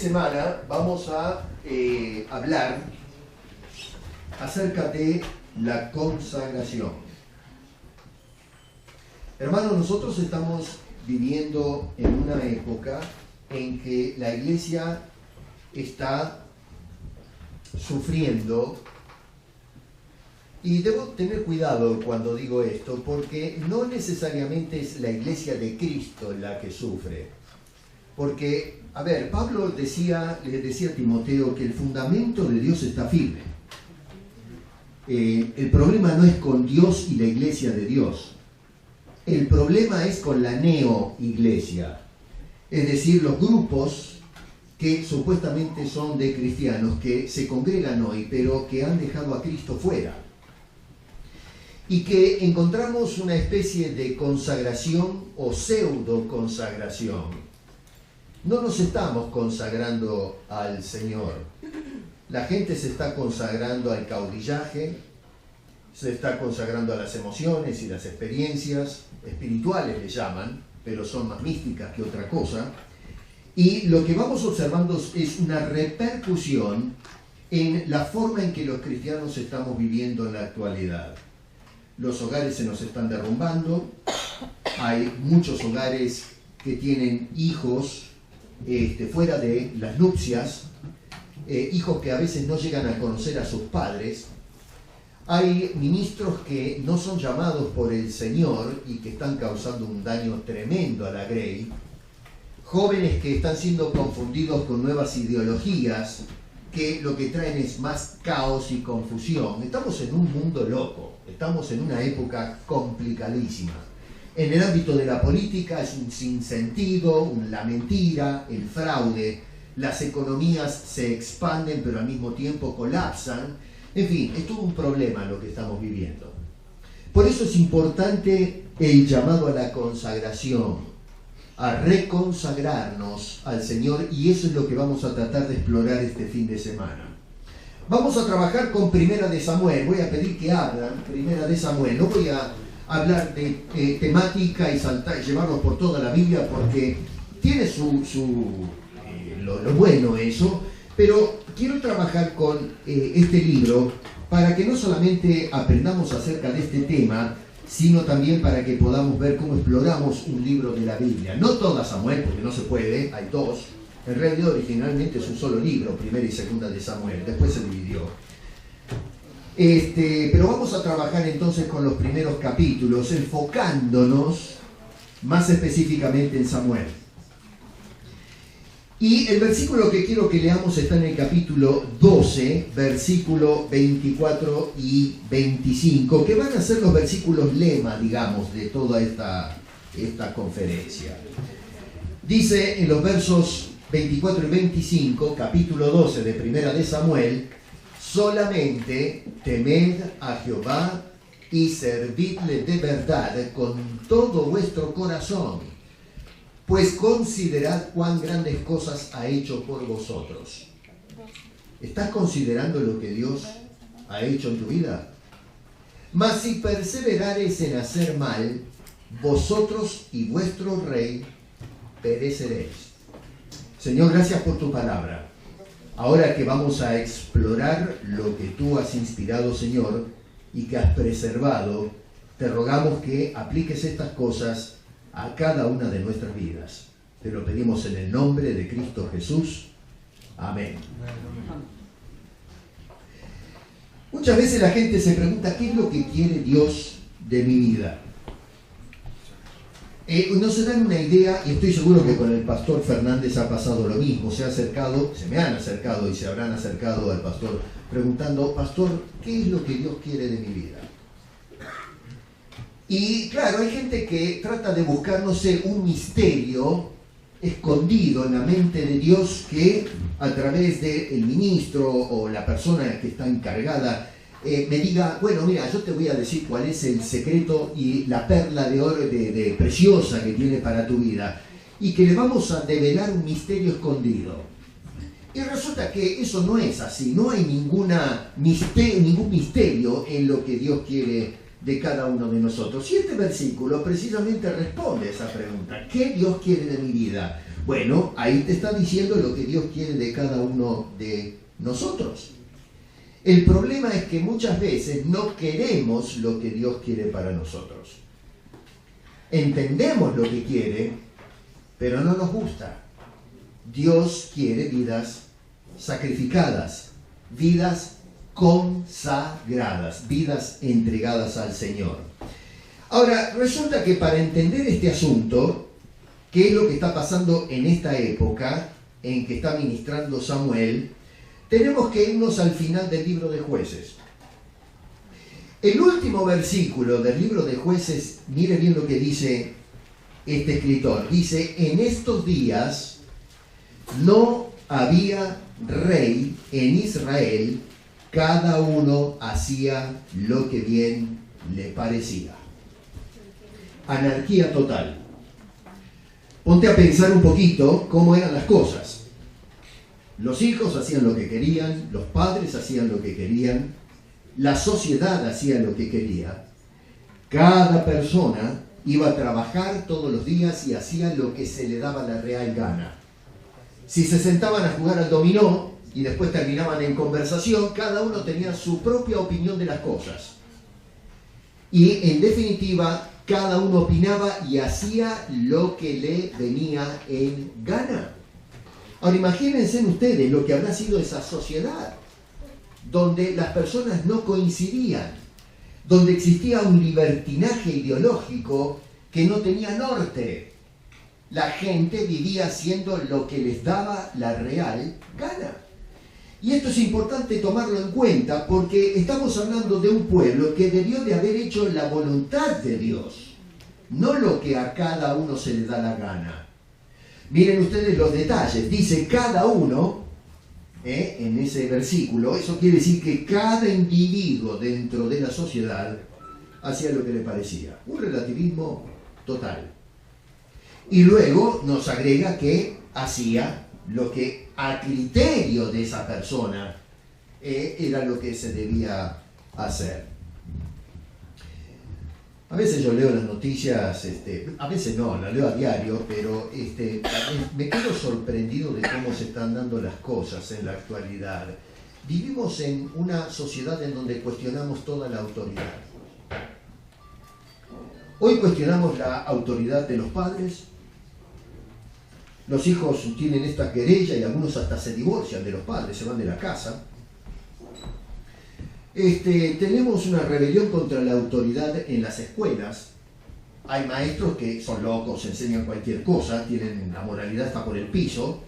semana vamos a hablar acerca de la consagración. Hermanos, nosotros estamos viviendo en una época en que la iglesia está sufriendo, y debo tener cuidado cuando digo esto, porque no necesariamente es la iglesia de Cristo la que sufre. Porque, a ver, Pablo le decía a Timoteo que el fundamento de Dios está firme. El problema no es con Dios y la iglesia de Dios. El problema es con la neo-iglesia. Es decir, los grupos que supuestamente son de cristianos, que se congregan hoy, pero que han dejado a Cristo fuera. Y que encontramos una especie de consagración o pseudo-consagración. No nos estamos consagrando al Señor. La gente se está consagrando al caudillaje, se está consagrando a las emociones y las experiencias espirituales, le llaman, pero son más místicas que otra cosa. Y lo que vamos observando es una repercusión en la forma en que los cristianos estamos viviendo en la actualidad. Los hogares se nos están derrumbando, hay muchos hogares que tienen hijos fuera de las nupcias, hijos que a veces no llegan a conocer a sus padres. Hay ministros que no son llamados por el Señor y que están causando un daño tremendo a la grey. Jóvenes que están siendo confundidos con nuevas ideologías que lo que traen es más caos y confusión. Estamos en un mundo loco, estamos en una época complicadísima. En el ámbito de la política es un sinsentido, la mentira, el fraude, las economías se expanden pero al mismo tiempo colapsan. En fin, es todo un problema lo que estamos viviendo. Por eso es importante el llamado a la consagración, a reconsagrarnos al Señor, y eso es lo que vamos a tratar de explorar este fin de semana. Vamos a trabajar con Primera de Samuel. Voy a pedir que hablan Primera de Samuel. No voy a hablar de temática y llevarlos por toda la Biblia, porque tiene lo bueno eso, pero quiero trabajar con este libro para que no solamente aprendamos acerca de este tema, sino también para que podamos ver cómo exploramos un libro de la Biblia. No toda Samuel, porque no se puede, hay dos. En realidad originalmente es un solo libro, Primera y Segunda de Samuel, después se dividió. Pero vamos a trabajar entonces con los primeros capítulos, enfocándonos más específicamente en Samuel. Y el versículo que quiero que leamos está en el capítulo 12, versículo 24 y 25, que van a ser los versículos lema, digamos, de toda esta conferencia. Dice en los versos 24 y 25, capítulo 12 de Primera de Samuel: solamente temed a Jehová y servidle de verdad con todo vuestro corazón, pues considerad cuán grandes cosas ha hecho por vosotros. ¿Estás considerando lo que Dios ha hecho en tu vida? Mas si perseverareis en hacer mal, vosotros y vuestro rey pereceréis. Señor, gracias por tu palabra. Ahora que vamos a explorar lo que tú has inspirado, Señor, y que has preservado, te rogamos que apliques estas cosas a cada una de nuestras vidas. Te lo pedimos en el nombre de Cristo Jesús. Amén. Muchas veces la gente se pregunta, ¿qué es lo que quiere Dios de mi vida? No se dan una idea, y estoy seguro que con el pastor Fernández ha pasado lo mismo. Se me han acercado y se habrán acercado al pastor preguntando: pastor, ¿qué es lo que Dios quiere de mi vida? Y claro, hay gente que trata de buscar, no sé, un misterio escondido en la mente de Dios que a través del ministro o la persona que está encargada me diga: bueno, mira, yo te voy a decir cuál es el secreto y la perla de oro de preciosa que tiene para tu vida, y que le vamos a develar un misterio escondido. Y resulta que eso no es así, no hay ningún misterio en lo que Dios quiere de cada uno de nosotros. Y este versículo precisamente responde a esa pregunta: ¿qué Dios quiere de mi vida? Bueno, ahí te está diciendo lo que Dios quiere de cada uno de nosotros. El problema es que muchas veces no queremos lo que Dios quiere para nosotros. Entendemos lo que quiere, pero no nos gusta. Dios quiere vidas sacrificadas, vidas consagradas, vidas entregadas al Señor. Ahora, resulta que para entender este asunto, qué es lo que está pasando en esta época en que está ministrando Samuel, tenemos que irnos al final del libro de Jueces. El último versículo del libro de Jueces, mire bien lo que dice este escritor. Dice, en estos días no había rey en Israel, cada uno hacía lo que bien le parecía. Anarquía total. Ponte a pensar un poquito cómo eran las cosas. Los hijos hacían lo que querían, los padres hacían lo que querían, la sociedad hacía lo que quería. Cada persona iba a trabajar todos los días y hacía lo que se le daba la real gana. Si se sentaban a jugar al dominó y después terminaban en conversación, cada uno tenía su propia opinión de las cosas. Y en definitiva, cada uno opinaba y hacía lo que le venía en gana. Ahora imagínense ustedes lo que habrá sido esa sociedad, donde las personas no coincidían, donde existía un libertinaje ideológico que no tenía norte. La gente vivía haciendo lo que les daba la real gana. Y esto es importante tomarlo en cuenta porque estamos hablando de un pueblo que debió de haber hecho la voluntad de Dios, no lo que a cada uno se le da la gana. Miren ustedes los detalles. Dice cada uno, en ese versículo, eso quiere decir que cada individuo dentro de la sociedad hacía lo que le parecía. Un relativismo total. Y luego nos agrega que hacía lo que a criterio de esa persona era lo que se debía hacer. A veces yo leo las noticias, a veces no, las leo a diario, pero me quedo sorprendido de cómo se están dando las cosas en la actualidad. Vivimos en una sociedad en donde cuestionamos toda la autoridad. Hoy cuestionamos la autoridad de los padres. Los hijos tienen esta querella y algunos hasta se divorcian de los padres, se van de la casa. Tenemos una rebelión contra la autoridad en las escuelas. Hay maestros que son locos, enseñan cualquier cosa, tienen la moralidad está por el piso.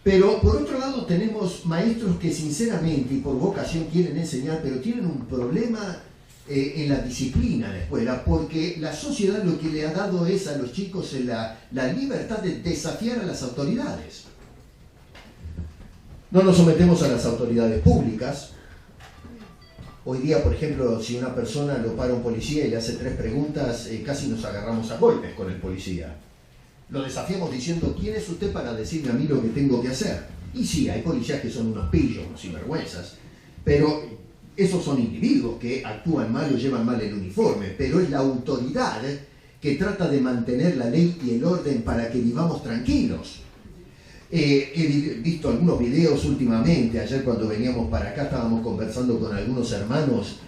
Pero por otro lado tenemos maestros que sinceramente y por vocación quieren enseñar, pero tienen un problema en la disciplina en la escuela, porque la sociedad lo que le ha dado es a los chicos la libertad de desafiar a las autoridades. No nos sometemos a las autoridades públicas. Hoy día, por ejemplo, si una persona lo para un policía y le hace 3 preguntas, casi nos agarramos a golpes con el policía. Lo desafiamos diciendo, ¿quién es usted para decirme a mí lo que tengo que hacer? Y sí, hay policías que son unos pillos, unos sinvergüenzas, pero esos son individuos que actúan mal o llevan mal el uniforme, pero es la autoridad que trata de mantener la ley y el orden para que vivamos tranquilos. He visto algunos videos últimamente, ayer cuando veníamos para acá estábamos conversando con algunos hermanos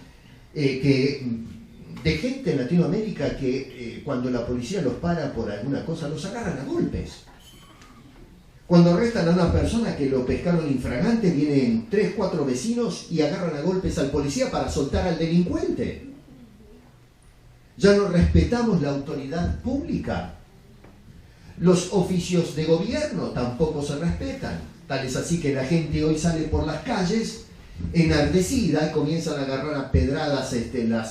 de gente en Latinoamérica que cuando la policía los para por alguna cosa los agarran a golpes. Cuando arrestan a una persona que lo pescaron infragante, vienen 3, 4 vecinos y agarran a golpes al policía para soltar al delincuente. Ya no respetamos la autoridad pública. Los oficios de gobierno tampoco se respetan. Tal es así que la gente hoy sale por las calles enardecida y comienzan a agarrar a pedradas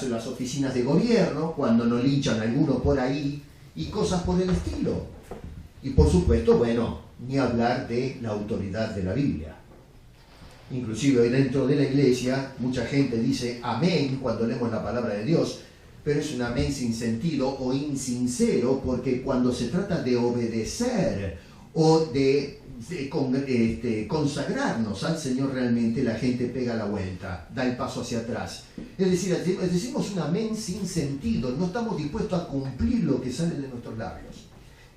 las oficinas de gobierno cuando no linchan a alguno por ahí y cosas por el estilo. Y por supuesto, bueno, ni hablar de la autoridad de la Biblia. Inclusive hoy dentro de la iglesia mucha gente dice amén cuando leemos la palabra de Dios, pero es un amén sin sentido o insincero, porque cuando se trata de obedecer o de consagrarnos al Señor realmente, la gente pega la vuelta, da el paso hacia atrás. Es decir, decimos un amén sin sentido, no estamos dispuestos a cumplir lo que sale de nuestros labios.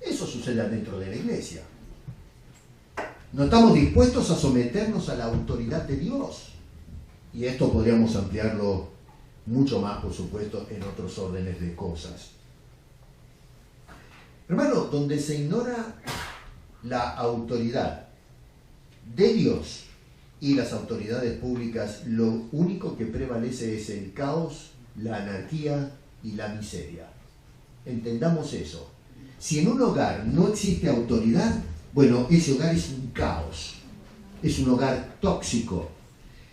Eso sucede dentro de la iglesia. No estamos dispuestos a someternos a la autoridad de Dios. Y esto podríamos ampliarlo mucho más, por supuesto, en otros órdenes de cosas. Hermano, donde se ignora la autoridad de Dios y las autoridades públicas, lo único que prevalece es el caos, la anarquía y la miseria. Entendamos eso. Si en un hogar no existe autoridad, bueno, ese hogar es un caos, es un hogar tóxico.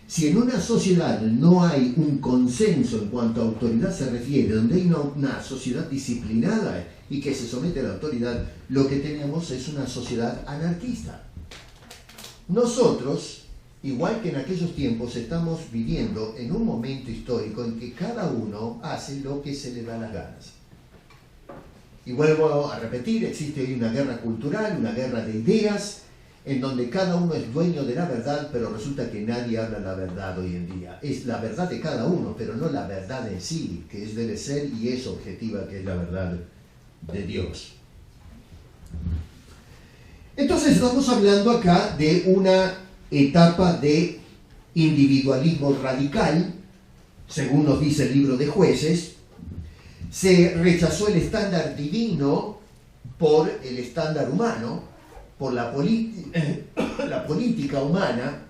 Si en una sociedad no hay un consenso en cuanto a autoridad se refiere, donde hay una sociedad disciplinada y que se somete a la autoridad, lo que tenemos es una sociedad anarquista. Nosotros, igual que en aquellos tiempos, estamos viviendo en un momento histórico en que cada uno hace lo que se le da las ganas. Y vuelvo a repetir, existe hoy una guerra cultural, una guerra de ideas, en donde cada uno es dueño de la verdad, pero resulta que nadie habla la verdad hoy en día. Es la verdad de cada uno, pero no la verdad en sí, que debe ser y es objetiva, que es la verdad de Dios. Entonces estamos hablando acá de una etapa de individualismo radical, según nos dice el libro de Jueces. Se rechazó el estándar divino por el estándar humano, por la política humana,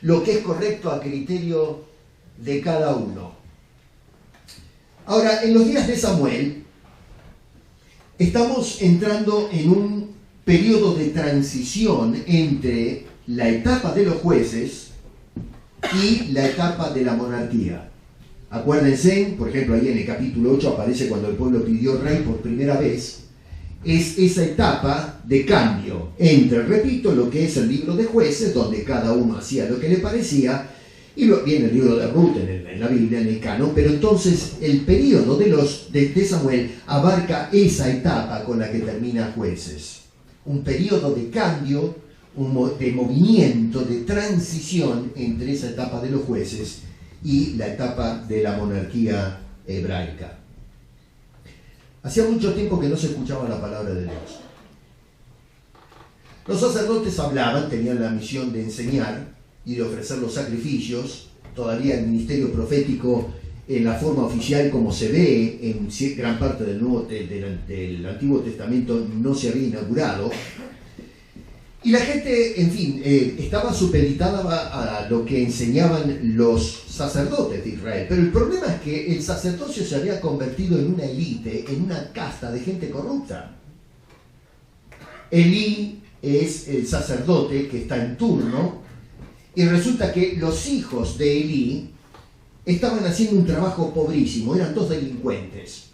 lo que es correcto a criterio de cada uno. Ahora, en los días de Samuel, estamos entrando en un periodo de transición entre la etapa de los jueces y la etapa de la monarquía. Acuérdense, por ejemplo, ahí en el capítulo 8 aparece cuando el pueblo pidió rey por primera vez. Es esa etapa de cambio entre, repito, lo que es el libro de Jueces, donde cada uno hacía lo que le parecía, y viene el libro de Ruth en la Biblia, en el canon, pero entonces el periodo de Samuel abarca esa etapa con la que termina Jueces. Un periodo de cambio, de movimiento, de transición entre esa etapa de los jueces y la etapa de la monarquía hebraica. Hacía mucho tiempo que no se escuchaba la palabra de Dios. Los sacerdotes hablaban, tenían la misión de enseñar y de ofrecer los sacrificios. Todavía el ministerio profético, en la forma oficial como se ve en gran parte del Antiguo Testamento, no se había inaugurado. Y la gente, en fin, estaba supeditada a lo que enseñaban los sacerdotes de Israel. Pero el problema es que el sacerdocio se había convertido en una élite, en una casta de gente corrupta. Elí es el sacerdote que está en turno, y resulta que los hijos de Elí estaban haciendo un trabajo pobrísimo, eran dos delincuentes.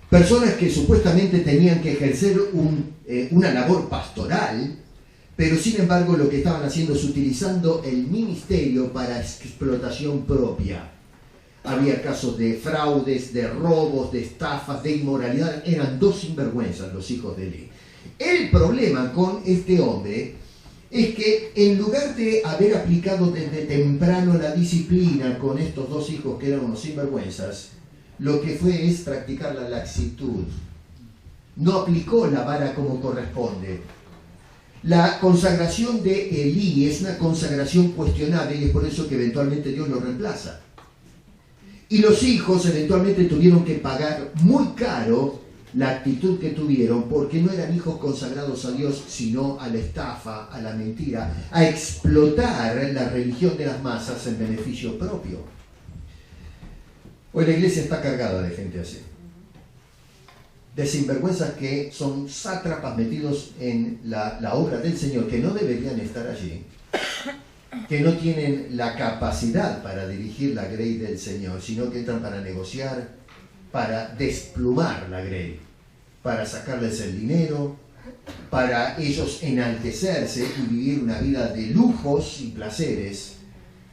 Personas que supuestamente tenían que ejercer una labor pastoral, pero sin embargo lo que estaban haciendo es utilizando el ministerio para explotación propia. Había casos de fraudes, de robos, de estafas, de inmoralidad. Eran dos sinvergüenzas los hijos de Elí. El problema con este hombre es que en lugar de haber aplicado desde temprano la disciplina con estos dos hijos que eran unos sinvergüenzas, lo que fue es practicar la laxitud. No aplicó la vara como corresponde. La consagración de Elí es una consagración cuestionable y es por eso que eventualmente Dios lo reemplaza. Y los hijos eventualmente tuvieron que pagar muy caro la actitud que tuvieron, porque no eran hijos consagrados a Dios, sino a la estafa, a la mentira, a explotar la religión de las masas en beneficio propio. Hoy la iglesia está cargada de gente así, de sinvergüenzas que son sátrapas metidos en la obra del Señor, que no deberían estar allí, que no tienen la capacidad para dirigir la grey del Señor, sino que entran para negociar, para desplumar la grey, para sacarles el dinero, para ellos enaltecerse y vivir una vida de lujos y placeres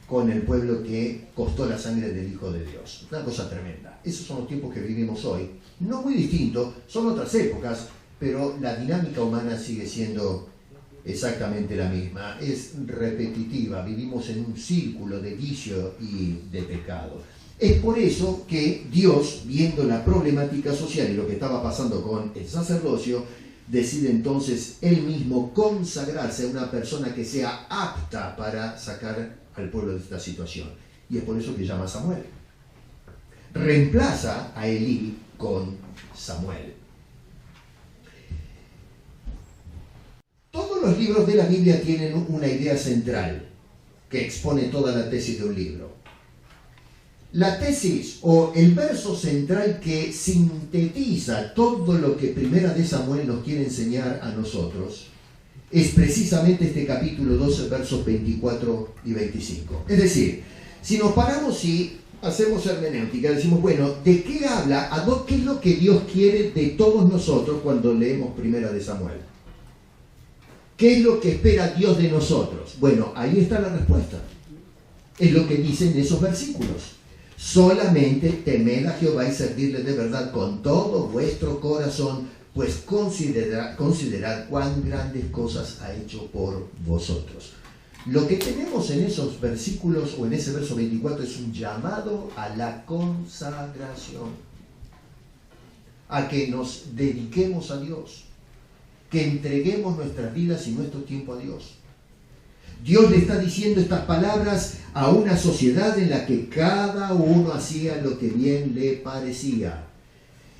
con el pueblo que costó la sangre del Hijo de Dios. Una cosa tremenda. Esos son los tiempos que vivimos hoy. No muy distintos, son otras épocas, pero la dinámica humana sigue siendo exactamente la misma. Es repetitiva, vivimos en un círculo de vicio y de pecado. Es por eso que Dios, viendo la problemática social y lo que estaba pasando con el sacerdocio, decide entonces él mismo consagrarse a una persona que sea apta para sacar al pueblo de esta situación. Y es por eso que llama a Samuel. Reemplaza a Elí con Samuel. Todos los libros de la Biblia tienen una idea central que expone toda la tesis de un libro. La tesis o el verso central que sintetiza todo lo que Primera de Samuel nos quiere enseñar a nosotros es precisamente este capítulo 12, versos 24 y 25. Es decir, si nos paramos y hacemos hermenéutica, decimos, bueno, ¿de qué habla? ¿Qué es lo que Dios quiere de todos nosotros cuando leemos Primera de Samuel? ¿Qué es lo que espera Dios de nosotros? Bueno, ahí está la respuesta. Es lo que dicen esos versículos. Solamente temed a Jehová y servirle de verdad con todo vuestro corazón, pues considerad cuán grandes cosas ha hecho por vosotros. Lo que tenemos en esos versículos, o en ese verso 24, es un llamado a la consagración, a que nos dediquemos a Dios, que entreguemos nuestras vidas y nuestro tiempo a Dios. Dios le está diciendo estas palabras a una sociedad en la que cada uno hacía lo que bien le parecía.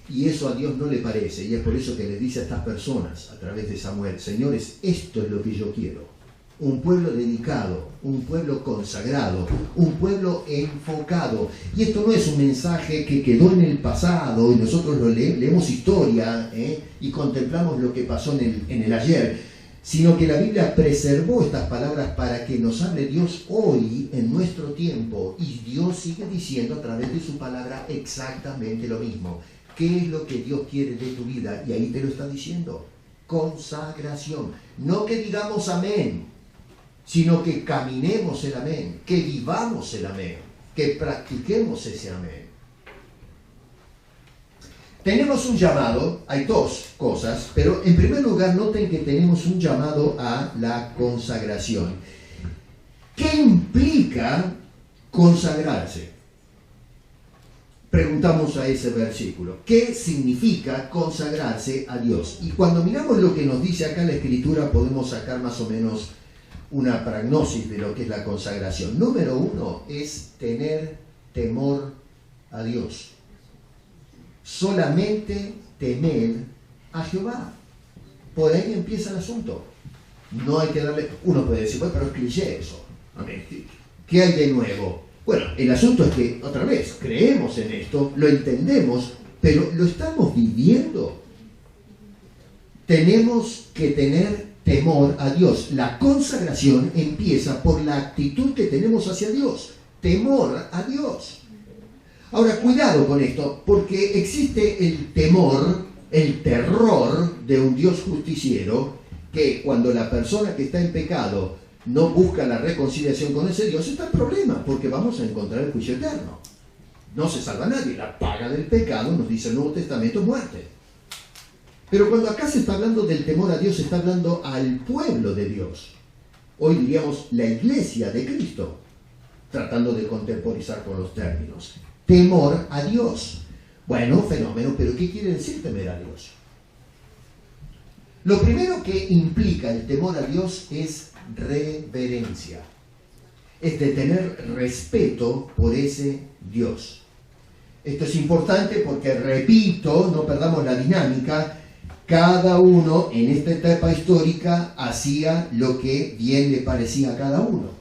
Y eso a Dios no le parece. Y es por eso que le dice a estas personas, a través de Samuel, señores, esto es lo que yo quiero. Un pueblo dedicado, un pueblo consagrado, un pueblo enfocado. Y esto no es un mensaje que quedó en el pasado y nosotros lo leemos historia y contemplamos lo que pasó en el ayer, sino que la Biblia preservó estas palabras para que nos hable Dios hoy, en nuestro tiempo, y Dios sigue diciendo a través de su palabra exactamente lo mismo. ¿Qué es lo que Dios quiere de tu vida? Y ahí te lo está diciendo. Consagración. No que digamos amén, sino que caminemos el amén, que vivamos el amén, que practiquemos ese amén. Tenemos un llamado, hay dos cosas, pero en primer lugar noten que tenemos un llamado a la consagración. ¿Qué implica consagrarse? Preguntamos a ese versículo. ¿Qué significa consagrarse a Dios? Y cuando miramos lo que nos dice acá la Escritura, podemos sacar más o menos una prognosis de lo que es la consagración. Número uno es tener temor a Dios. Solamente temer a Jehová. Por ahí empieza el asunto. No hay que darle... Uno puede decir, bueno, pero es cliché eso. ¿Qué hay de nuevo? Bueno, el asunto es que, otra vez, creemos en esto, lo entendemos, pero ¿lo estamos viviendo? Tenemos que tener temor a Dios. La consagración empieza por la actitud que tenemos hacia Dios. Temor a Dios. Ahora, cuidado con esto, porque existe el temor, el terror de un Dios justiciero, que cuando la persona que está en pecado no busca la reconciliación con ese Dios, está en problema, porque vamos a encontrar el juicio eterno. No se salva nadie. La paga del pecado, nos dice el Nuevo Testamento, muerte. Pero cuando acá se está hablando del temor a Dios, se está hablando al pueblo de Dios. Hoy diríamos la iglesia de Cristo, tratando de contemporizar con los términos. Temor a Dios. Bueno, fenómeno, pero ¿qué quiere decir temer a Dios? Lo primero que implica el temor a Dios es reverencia. Es de tener respeto por ese Dios. Esto es importante porque, repito, no perdamos la dinámica, cada uno en esta etapa histórica hacía lo que bien le parecía a cada uno.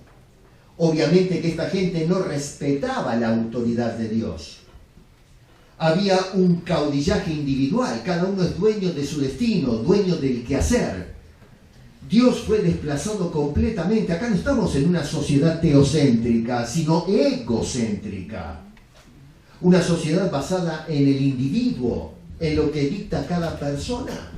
Obviamente que esta gente no respetaba la autoridad de Dios. Había un caudillaje individual, cada uno es dueño de su destino, dueño del quehacer. Dios fue desplazado completamente. Acá no estamos en una sociedad teocéntrica, sino egocéntrica. Una sociedad basada en el individuo, en lo que dicta cada persona.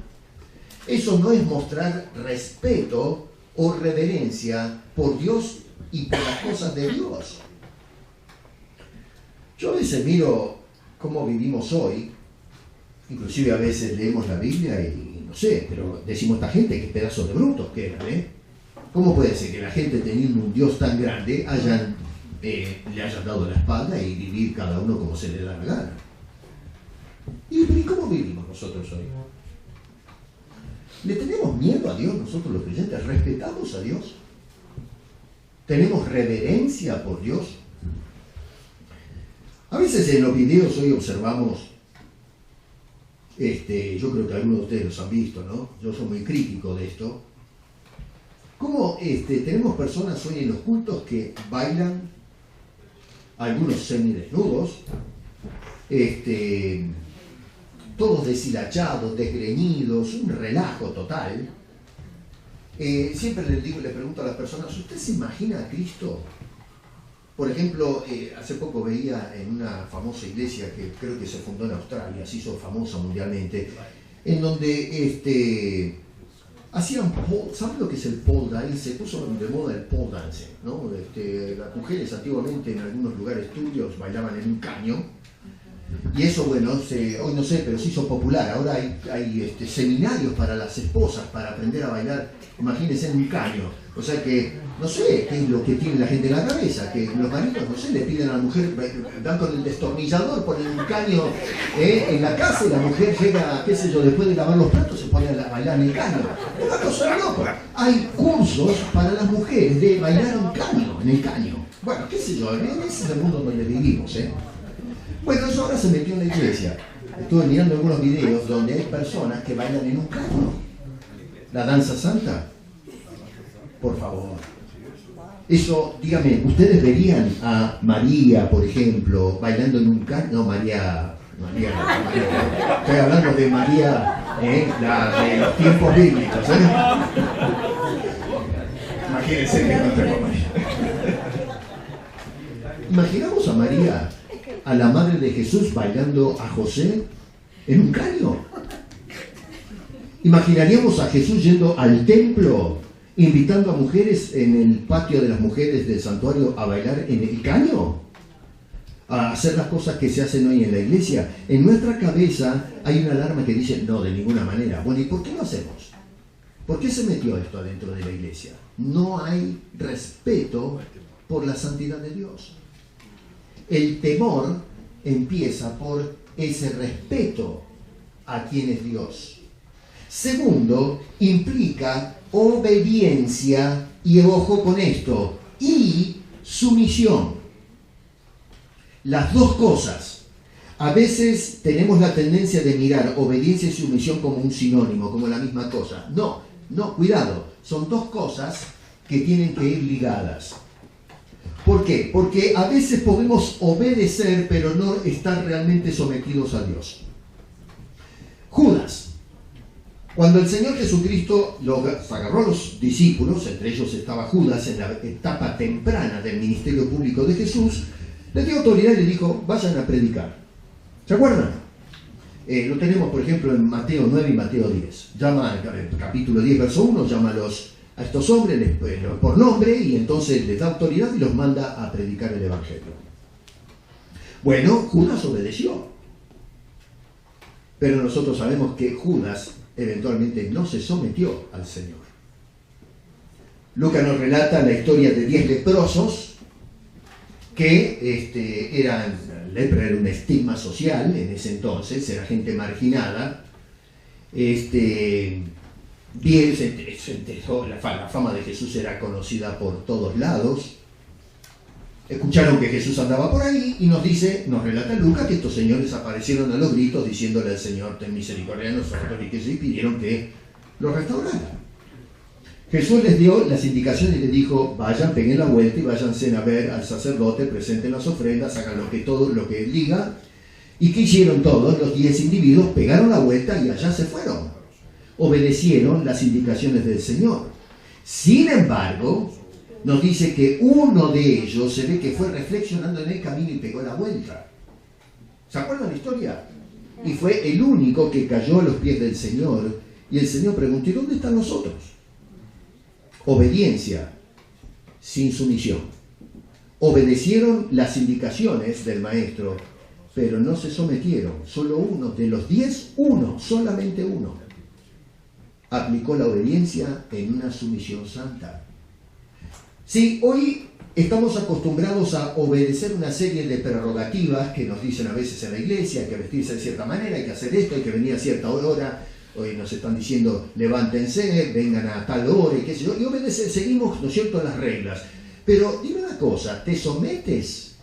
Eso no es mostrar respeto o reverencia por Dios y por las cosas de Dios. Yo a veces miro cómo vivimos hoy, inclusive a veces leemos la Biblia y no sé, pero decimos esta gente que pedazos de brutos que eran, ¿eh? ¿Cómo puede ser que la gente teniendo un Dios tan grande hayan le hayan dado la espalda y vivir cada uno como se le da la gana. ¿Y cómo vivimos nosotros hoy? ¿Le tenemos miedo a Dios nosotros los creyentes? ¿Respetamos a Dios? ¿Tenemos reverencia por Dios? A veces en los videos hoy observamos, yo creo que algunos de ustedes los han visto, ¿no? Yo soy muy crítico de esto. ¿Cómo tenemos personas hoy en los cultos que bailan, algunos semidesnudos, todos deshilachados, desgreñidos, un relajo total? Siempre le pregunto a las personas, ¿usted se imagina a Cristo? Por ejemplo, hace poco veía en una famosa iglesia que creo que se fundó en Australia, se hizo famosa mundialmente, en donde hacían, ¿saben lo que es el pole dance? Se puso de moda el pole dance, ¿no? Las mujeres antiguamente en algunos lugares turbios bailaban en un caño, y eso, bueno, hoy no sé, pero se hizo popular. Ahora hay seminarios para las esposas para aprender a bailar, imagínense, en un caño. O sea que, no sé qué es lo que tiene la gente en la cabeza, que los maridos, no sé, le piden a la mujer, dan con el destornillador, ponen un caño en la casa y la mujer llega, qué sé yo, después de lavar los platos se pone a bailar en el caño. Es una cosa loca. Hay cursos para las mujeres de bailar en el caño. Bueno, qué sé yo, ese es el mundo donde vivimos, Bueno, eso ahora se metió en la iglesia. Estuve mirando algunos videos donde hay personas que bailan en un caño. La danza santa. Por favor. Eso, dígame, ¿ustedes verían a María, por ejemplo, bailando en un caño? No, María. Estoy hablando de María, la de los tiempos bíblicos, Imagínense que no tengo María. Imaginamos a María, a la madre de Jesús, bailando a José en un caño. Imaginaríamos a Jesús yendo al templo, invitando a mujeres en el patio de las mujeres del santuario a bailar en el caño, a hacer las cosas que se hacen hoy en la iglesia. En nuestra cabeza hay una alarma que dice, no, de ninguna manera. Bueno, ¿y por qué lo hacemos? ¿Por qué se metió esto adentro de la iglesia? No hay respeto por la santidad de Dios. El temor empieza por ese respeto a quien es Dios. Segundo, implica obediencia, y ojo con esto, y sumisión. Las dos cosas. A veces tenemos la tendencia de mirar obediencia y sumisión como un sinónimo, como la misma cosa. No, cuidado, son dos cosas que tienen que ir ligadas. ¿Por qué? Porque a veces podemos obedecer, pero no estar realmente sometidos a Dios. Judas. Cuando el Señor Jesucristo agarró a los discípulos, entre ellos estaba Judas en la etapa temprana del ministerio público de Jesús, le dio autoridad y le dijo, vayan a predicar. ¿Se acuerdan? Lo tenemos, por ejemplo, en Mateo 9 y Mateo 10. Llama, el capítulo 10, verso 1, llama a estos hombres por nombre y entonces les da autoridad y los manda a predicar el Evangelio. Bueno, Judas obedeció. Pero nosotros sabemos que Judas eventualmente no se sometió al Señor. Lucas nos relata la historia de 10 leprosos que lepra era un estigma social en ese entonces, era gente marginada. 10 se enteró, la fama de Jesús era conocida por todos lados. Escucharon que Jesús andaba por ahí y nos relata Lucas que estos señores aparecieron a los gritos diciéndole al Señor, ten misericordia de nosotros, y pidieron que los restaurara. Jesús les dio las indicaciones y les dijo, vayan, peguen la vuelta y váyanse a ver al sacerdote, presenten las ofrendas, hagan todo lo que él diga. ¿Y qué hicieron todos? Los 10 individuos pegaron la vuelta y allá se fueron. Obedecieron las indicaciones del Señor. Sin embargo, nos dice que uno de ellos se ve que fue reflexionando en el camino y pegó la vuelta. ¿Se acuerdan la historia? Y fue el único que cayó a los pies del Señor. Y el Señor preguntó, ¿y dónde están los otros? Obediencia sin sumisión. Obedecieron las indicaciones del Maestro, pero no se sometieron. Solo uno de los 10, solamente uno, aplicó la obediencia en una sumisión santa. Sí, hoy Estamos acostumbrados a obedecer una serie de prerrogativas que nos dicen a veces en la iglesia, hay que vestirse de cierta manera, hay que hacer esto, hay que venir a cierta hora. Hoy nos están diciendo, levántense, vengan a tal hora y qué sé yo, y seguimos, ¿no es cierto?, las reglas. Pero dime una cosa, ¿te sometes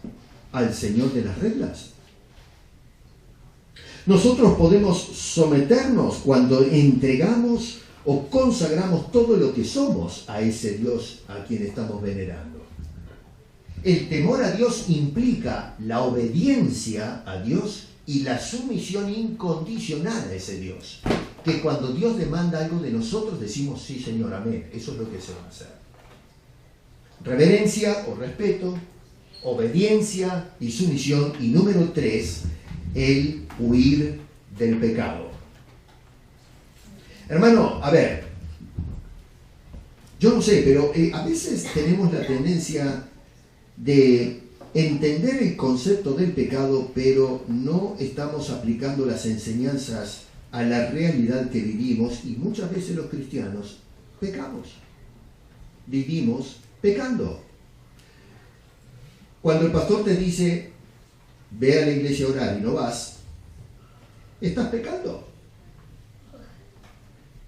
al Señor de las reglas? Nosotros podemos someternos cuando entregamos o consagramos todo lo que somos a ese Dios a quien estamos venerando. El temor a Dios implica la obediencia a Dios y la sumisión incondicional a ese Dios. Que cuando Dios demanda algo de nosotros decimos, sí Señor, amén, eso es lo que se va a hacer. Reverencia o respeto, obediencia y sumisión. Y número 3, el huir del pecado. Hermano, a ver, yo no sé, pero a veces tenemos la tendencia de entender el concepto del pecado, pero no estamos aplicando las enseñanzas a la realidad que vivimos, y muchas veces los cristianos pecamos. Vivimos pecando. Cuando el pastor te dice, ve a la iglesia a orar y no vas, estás pecando.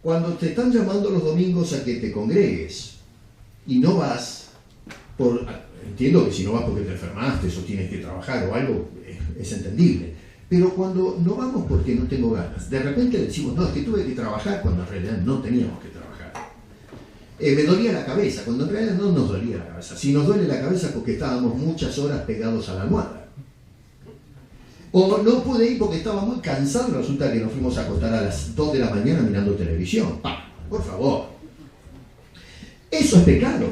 Cuando te están llamando los domingos a que te congregues y no vas, entiendo que si no vas porque te enfermaste o tienes que trabajar o algo, es entendible. Pero cuando no vamos porque no tengo ganas, de repente decimos, no, es que tuve que trabajar, cuando en realidad no teníamos que trabajar. Me dolía la cabeza, cuando en realidad no nos dolía la cabeza. Si nos duele la cabeza porque estábamos muchas horas pegados a la almohada. O no pude ir porque estaba muy cansado, resulta que nos fuimos a acostar a las 2 de la mañana mirando televisión. Por favor. Eso es pecado.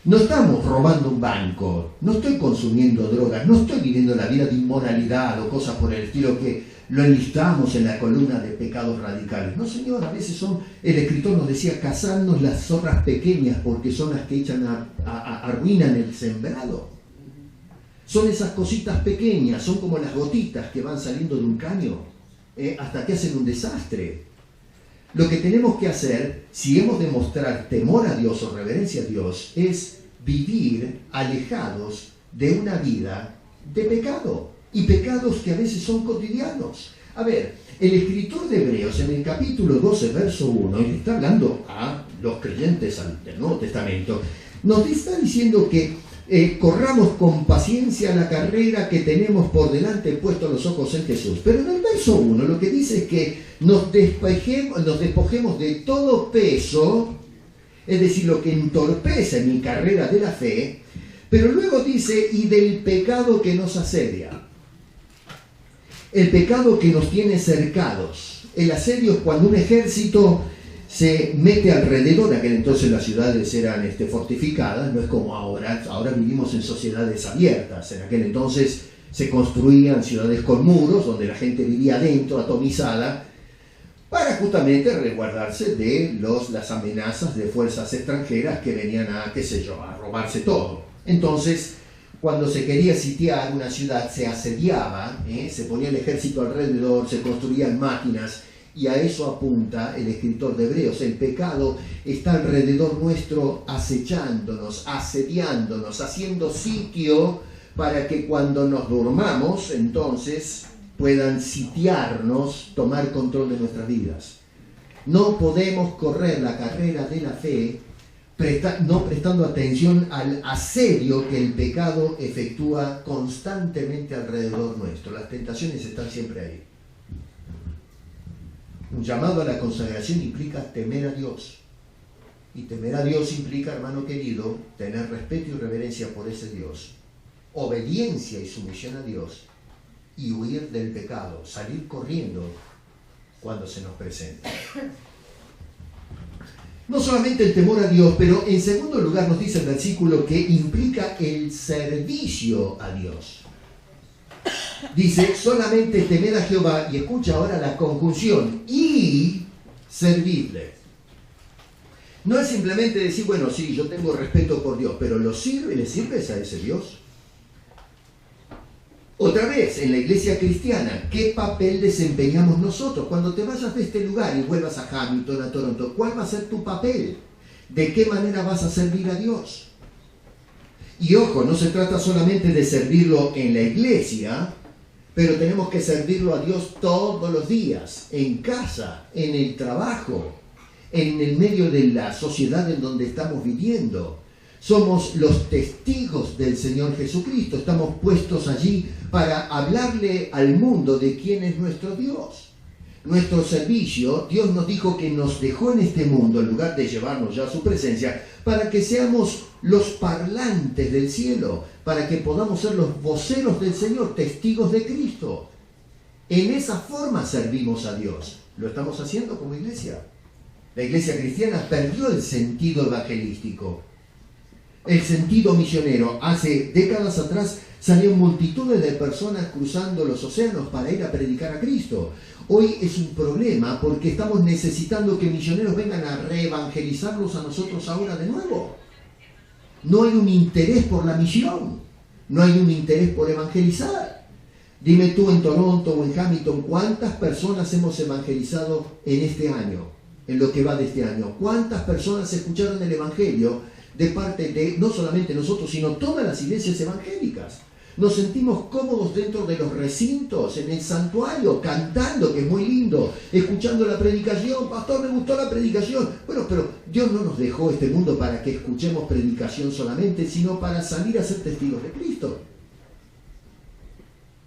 No estamos robando un banco, no estoy consumiendo drogas, no estoy viviendo la vida de inmoralidad o cosas por el estilo que lo enlistamos en la columna de pecados radicales. No, señor, a veces el escritor nos decía, cazadnos las zorras pequeñas porque son las que arruinan el sembrado. Son esas cositas pequeñas, son como las gotitas que van saliendo de un caño, hasta que hacen un desastre. Lo que tenemos que hacer, si hemos de mostrar temor a Dios o reverencia a Dios, es vivir alejados de una vida de pecado, y pecados que a veces son cotidianos. A ver, el escritor de Hebreos en el capítulo 12, verso 1, y está hablando a los creyentes del Nuevo Testamento, nos está diciendo que corramos con paciencia la carrera que tenemos por delante puesto los ojos en Jesús. Pero en el verso 1 lo que dice es que nos despojemos de todo peso, es decir, lo que entorpece mi carrera de la fe, pero luego dice, y del pecado que nos asedia. El pecado que nos tiene cercados. El asedio es cuando un ejército se mete alrededor. Aquel entonces las ciudades eran fortificadas, no es como ahora. Ahora vivimos en sociedades abiertas. En aquel entonces se construían ciudades con muros, donde la gente vivía adentro, atomizada, para justamente resguardarse de las amenazas de fuerzas extranjeras que venían a robarse todo. Entonces, cuando se quería sitiar una ciudad, se asediaba, se ponía el ejército alrededor, se construían máquinas. Y a eso apunta el escritor de Hebreos. El pecado está alrededor nuestro, acechándonos, asediándonos, haciendo sitio para que cuando nos durmamos, entonces puedan sitiarnos, tomar control de nuestras vidas. No podemos correr la carrera de la fe no prestando atención al asedio que el pecado efectúa constantemente alrededor nuestro. Las tentaciones están siempre ahí. Un llamado a la consagración implica temer a Dios. Y temer a Dios implica, hermano querido, tener respeto y reverencia por ese Dios, obediencia y sumisión a Dios, y huir del pecado, salir corriendo cuando se nos presenta. No solamente el temor a Dios, pero en segundo lugar nos dice el versículo que implica el servicio a Dios. Dice, solamente temed a Jehová, y escucha ahora la conjunción, y servidle. No es simplemente decir, bueno, sí, yo tengo respeto por Dios, pero ¿le sirves a ese Dios? Otra vez, en la iglesia cristiana, ¿qué papel desempeñamos nosotros? Cuando te vayas de este lugar y vuelvas a Hamilton, a Toronto, ¿cuál va a ser tu papel? ¿De qué manera vas a servir a Dios? Y ojo, no se trata solamente de servirlo en la iglesia, pero tenemos que servirlo a Dios todos los días, en casa, en el trabajo, en el medio de la sociedad en donde estamos viviendo. Somos los testigos del Señor Jesucristo, estamos puestos allí para hablarle al mundo de quién es nuestro Dios. Nuestro servicio, Dios nos dijo que nos dejó en este mundo, en lugar de llevarnos ya a su presencia, para que seamos los parlantes del cielo, para que podamos ser los voceros del Señor, testigos de Cristo. En esa forma servimos a Dios. ¿Lo estamos haciendo como iglesia? La iglesia cristiana perdió el sentido evangelístico, el sentido misionero. Hace décadas atrás salieron multitudes de personas cruzando los océanos para ir a predicar a Cristo. Hoy es un problema porque estamos necesitando que misioneros vengan a reevangelizarlos a nosotros ahora de nuevo. No hay un interés por la misión, no hay un interés por evangelizar. Dime tú en Toronto o en Hamilton, ¿cuántas personas hemos evangelizado en este año, en lo que va de este año? ¿Cuántas personas escucharon el Evangelio de parte de no solamente nosotros, sino todas las iglesias evangélicas? Nos sentimos cómodos dentro de los recintos, en el santuario, cantando, que es muy lindo, escuchando la predicación. Pastor, me gustó la predicación. Bueno, pero Dios no nos dejó este mundo para que escuchemos predicación solamente, sino para salir a ser testigos de Cristo.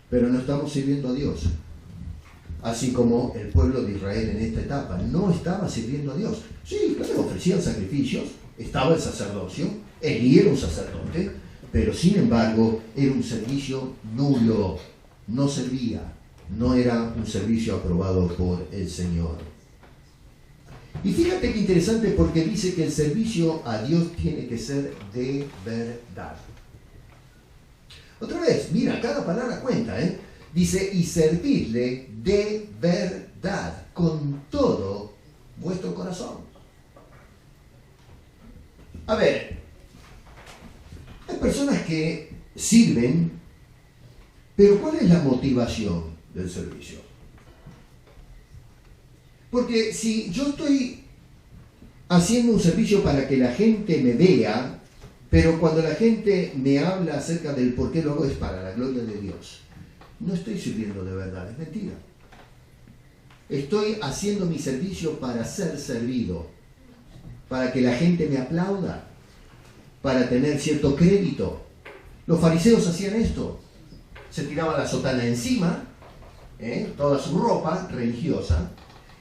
Pero no estamos sirviendo a Dios. Así como el pueblo de Israel en esta etapa no estaba sirviendo a Dios. Sí, claro, ofrecían sacrificios, estaba el sacerdocio, Elí era un sacerdote, pero sin embargo era un servicio nulo, no servía, no era un servicio aprobado por el Señor. Y fíjate qué interesante, porque dice que el servicio a Dios tiene que ser de verdad. Otra vez, mira, cada palabra cuenta, ¿eh? Dice, y servirle de verdad, con todo vuestro corazón. A ver, hay personas que sirven, pero ¿cuál es la motivación del servicio? Porque si yo estoy haciendo un servicio para que la gente me vea, pero cuando la gente me habla acerca del por qué lo hago es para la gloria de Dios, no estoy sirviendo de verdad, es mentira. Estoy haciendo mi servicio para ser servido, para que la gente me aplauda, para tener cierto crédito. Los fariseos hacían esto. Se tiraban la sotana encima, toda su ropa religiosa,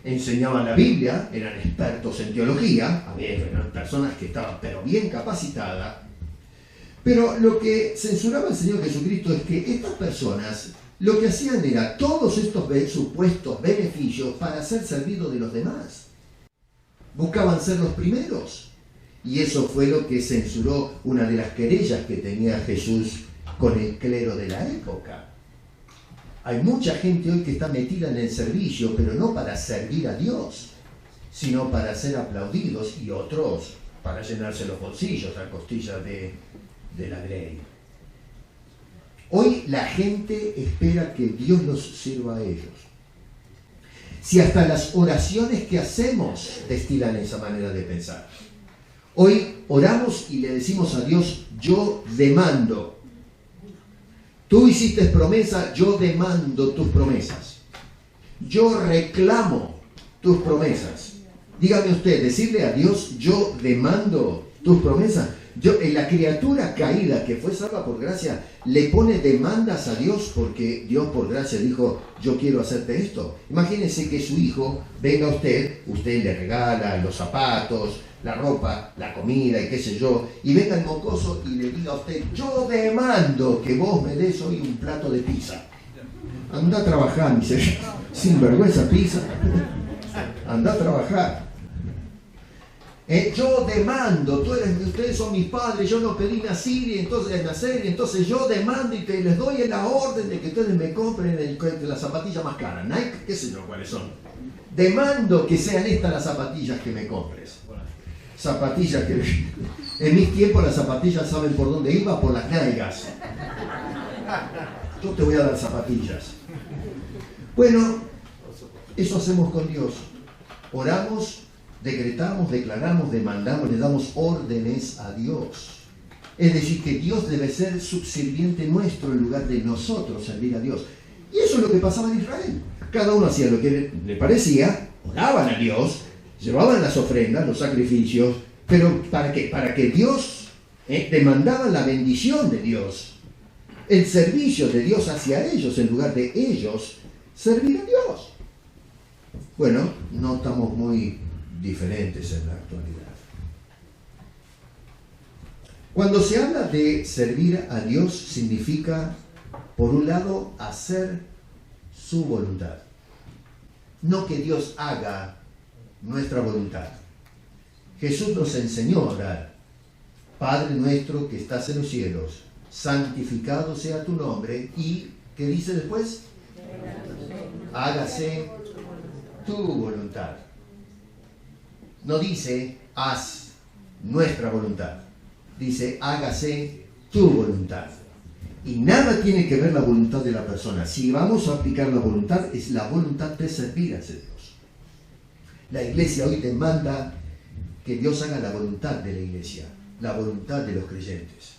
enseñaban la Biblia, eran expertos en teología, eran personas que estaban pero bien capacitadas. Pero lo que censuraba el Señor Jesucristo es que estas personas lo que hacían era todos estos supuestos beneficios para ser servidos de los demás. Buscaban ser los primeros. Y eso fue lo que censuró una de las querellas que tenía Jesús con el clero de la época. Hay mucha gente hoy que está metida en el servicio, pero no para servir a Dios, sino para ser aplaudidos, y otros para llenarse los bolsillos a costilla de la grey. Hoy la gente espera que Dios los sirva a ellos. Si hasta las oraciones que hacemos destilan esa manera de pensar. Hoy oramos y le decimos a Dios, yo demando. Tú hiciste promesa, yo demando tus promesas. Yo reclamo tus promesas. Dígame usted, decirle a Dios, yo demando tus promesas. La criatura caída que fue salva por gracia le pone demandas a Dios porque Dios por gracia dijo, yo quiero hacerte esto. Imagínense que su hijo venga a usted le regala los zapatos, la ropa, la comida y qué sé yo, y venga el mocoso y le diga a usted, yo demando que vos me des hoy un plato de pizza. Anda a trabajar, sin vergüenza pizza. Anda a trabajar. Yo demando, ustedes son mis padres, yo no pedí nacer, y entonces yo demando y les doy la orden de que ustedes me compren la zapatilla más cara, Nike, qué sé yo cuáles son. Demando que sean estas las zapatillas que me compres. Zapatillas que... En mis tiempos las zapatillas, ¿saben por dónde iba? Por las nalgas. Yo te voy a dar zapatillas. Bueno, eso hacemos con Dios. Oramos, decretamos, declaramos, demandamos, le damos órdenes a Dios. Es decir, que Dios debe ser subserviente nuestro en lugar de nosotros servir a Dios. Y eso es lo que pasaba en Israel. Cada uno hacía lo que le parecía, oraban a Dios, llevaban las ofrendas, los sacrificios, pero ¿para qué? Para que Dios demandaba la bendición de Dios, el servicio de Dios hacia ellos en lugar de ellos servir a Dios. Bueno, no estamos muy diferentes en la actualidad. Cuando se habla de servir a Dios, significa, por un lado, hacer su voluntad. No que Dios haga nuestra voluntad. Jesús nos enseñó a orar: Padre nuestro que estás en los cielos, santificado sea tu nombre. ¿Y qué dice después? Hágase tu voluntad. No dice haz nuestra voluntad. Dice hágase tu voluntad. Y nada tiene que ver la voluntad de la persona. Si vamos a aplicar la voluntad, es la voluntad de servir a Dios. La iglesia hoy demanda que Dios haga la voluntad de la iglesia, la voluntad de los creyentes.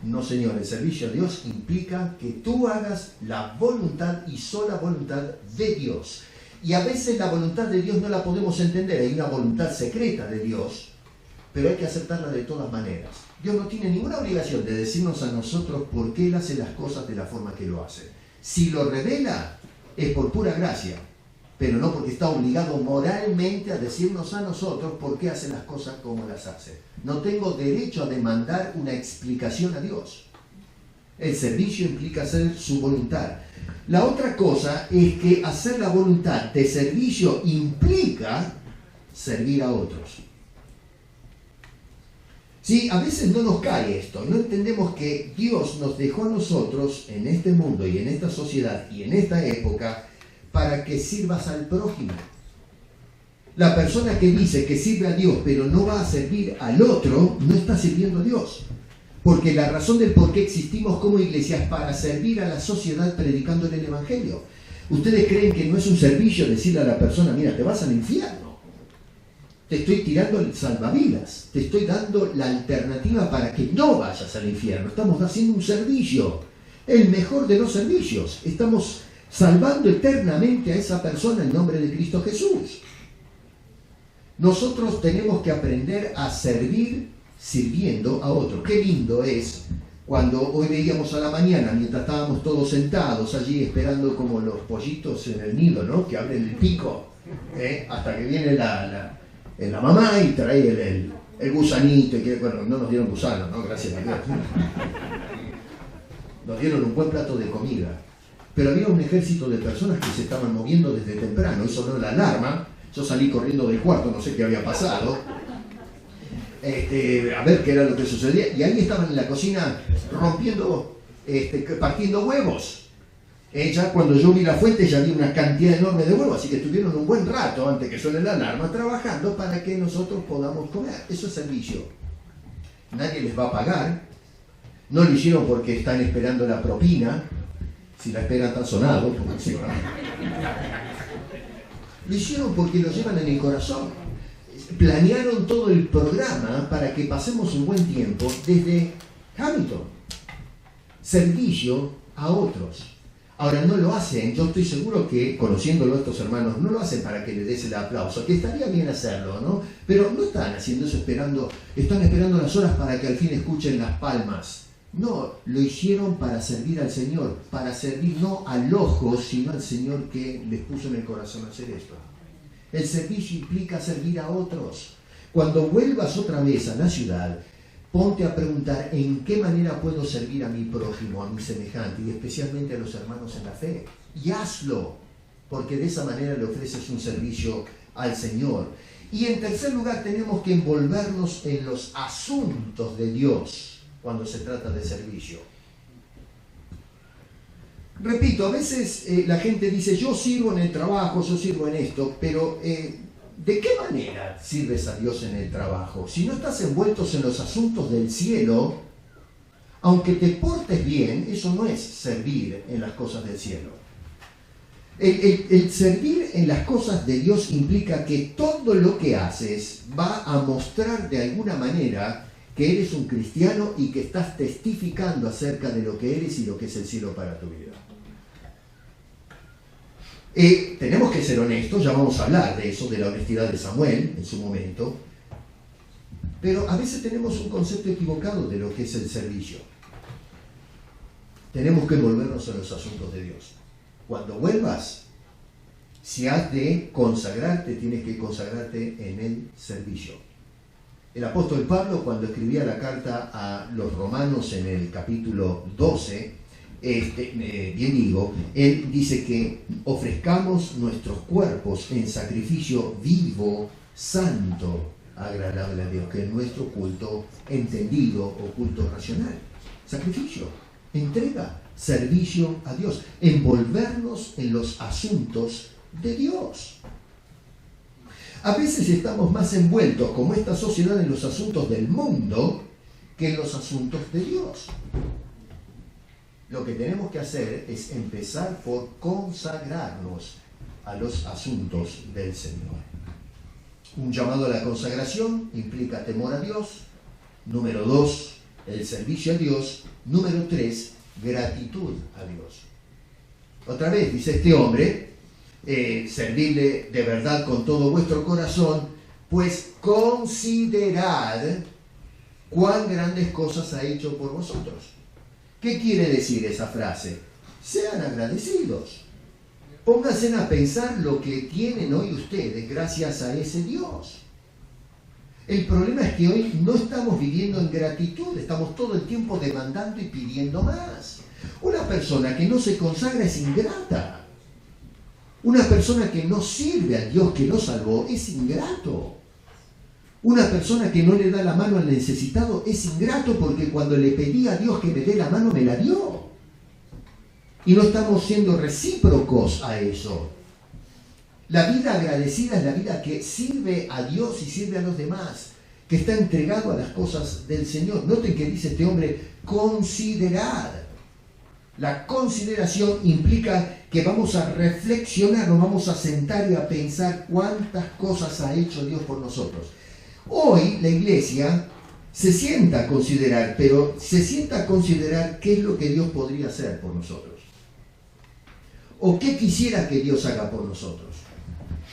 No, señor, el servicio a Dios implica que tú hagas la voluntad y sola voluntad de Dios. Y a veces la voluntad de Dios no la podemos entender. Hay una voluntad secreta de Dios, pero hay que aceptarla de todas maneras. Dios no tiene ninguna obligación de decirnos a nosotros por qué Él hace las cosas de la forma que lo hace. Si lo revela, es por pura gracia, pero no porque está obligado moralmente a decirnos a nosotros por qué hace las cosas como las hace. No tengo derecho a demandar una explicación a Dios. El servicio implica hacer su voluntad. La otra cosa es que hacer la voluntad de servicio implica servir a otros. Sí, a veces no nos cae esto, no entendemos que Dios nos dejó a nosotros en este mundo y en esta sociedad y en esta época para que sirvas al prójimo. La persona que dice que sirve a Dios pero no va a servir al otro, no está sirviendo a Dios. Porque la razón del por qué existimos como iglesia es para servir a la sociedad predicándole el Evangelio. ¿Ustedes creen que no es un servicio decirle a la persona, mira, te vas al infierno? Te estoy tirando el salvavidas, te estoy dando la alternativa para que no vayas al infierno. Estamos haciendo un servicio, el mejor de los servicios. Estamos salvando eternamente a esa persona en nombre de Cristo Jesús. Nosotros tenemos que aprender a servir sirviendo a otro. Qué lindo es cuando hoy veíamos a la mañana, mientras estábamos todos sentados allí esperando como los pollitos en el nido, ¿no? Que abren el pico, hasta que viene la mamá y trae el gusanito, y que, bueno, no nos dieron gusano, ¿no? Gracias a Dios. Nos dieron un buen plato de comida. Pero había un ejército de personas que se estaban moviendo desde temprano. Y sonó la alarma. Yo salí corriendo del cuarto, no sé qué había pasado. A ver qué era lo que sucedía. Y ahí estaban en la cocina rompiendo, partiendo huevos. Ya cuando yo vi la fuente ya vi una cantidad enorme de huevos, así que estuvieron un buen rato antes que suene la alarma trabajando para que nosotros podamos comer. Eso es servicio. Nadie les va a pagar. No lo hicieron porque están esperando la propina. Si la esperan tan sonado, porque sí, lo hicieron porque lo llevan en el corazón. Planearon todo el programa para que pasemos un buen tiempo desde Hamilton. Servicio a otros. Ahora, no lo hacen, yo estoy seguro que, conociéndolo a estos hermanos, no lo hacen para que le des el aplauso, que estaría bien hacerlo, ¿no? Pero no están haciendo eso están esperando las horas para que al fin escuchen las palmas. No, lo hicieron para servir al Señor, para servir no al ojo, sino al Señor que les puso en el corazón hacer esto. El servicio implica servir a otros. Cuando vuelvas otra vez a la ciudad, ponte a preguntar en qué manera puedo servir a mi prójimo, a mi semejante, y especialmente a los hermanos en la fe. Y hazlo, porque de esa manera le ofreces un servicio al Señor. Y en tercer lugar, tenemos que envolvernos en los asuntos de Dios cuando se trata de servicio. Repito, a veces la gente dice, yo sirvo en el trabajo, yo sirvo en esto, pero ¿de qué manera sirves a Dios en el trabajo? Si no estás envueltos en los asuntos del cielo, aunque te portes bien, eso no es servir en las cosas del cielo. El servir en las cosas de Dios implica que todo lo que haces va a mostrar de alguna manera que eres un cristiano y que estás testificando acerca de lo que eres y lo que es el cielo para tu vida. Tenemos que ser honestos, ya vamos a hablar de eso, de la honestidad de Samuel en su momento, pero a veces tenemos un concepto equivocado de lo que es el servicio. Tenemos que volvernos a los asuntos de Dios. Cuando vuelvas, si has de consagrarte, tienes que consagrarte en el servicio. El apóstol Pablo, cuando escribía la carta a los romanos en el capítulo 12, él dice que ofrezcamos nuestros cuerpos en sacrificio vivo, santo, agradable a Dios, que es nuestro culto entendido o culto racional. Sacrificio, entrega, servicio a Dios, envolvernos en los asuntos de Dios. A veces estamos más envueltos, como esta sociedad, en los asuntos del mundo que en los asuntos de Dios. Lo que tenemos que hacer es empezar por consagrarnos a los asuntos del Señor. Un llamado a la consagración implica temor a Dios. Número 2, el servicio a Dios. Número 3, gratitud a Dios. Otra vez dice este hombre, servirle de verdad con todo vuestro corazón, pues considerad cuán grandes cosas ha hecho por vosotros. ¿Qué quiere decir esa frase? Sean agradecidos. Pónganse a pensar lo que tienen hoy ustedes gracias a ese Dios. El problema es que hoy no estamos viviendo en gratitud, estamos todo el tiempo demandando y pidiendo más. Una persona que no se consagra es ingrata. Una persona que no sirve a Dios que lo salvó es ingrato. Una persona que no le da la mano al necesitado es ingrato, porque cuando le pedí a Dios que me dé la mano, me la dio. Y no estamos siendo recíprocos a eso. La vida agradecida es la vida que sirve a Dios y sirve a los demás, que está entregado a las cosas del Señor. Noten que dice este hombre, considerad. La consideración implica que vamos a reflexionar, nos vamos a sentar y a pensar cuántas cosas ha hecho Dios por nosotros. Hoy la iglesia se sienta a considerar, pero se sienta a considerar qué es lo que Dios podría hacer por nosotros. O qué quisiera que Dios haga por nosotros.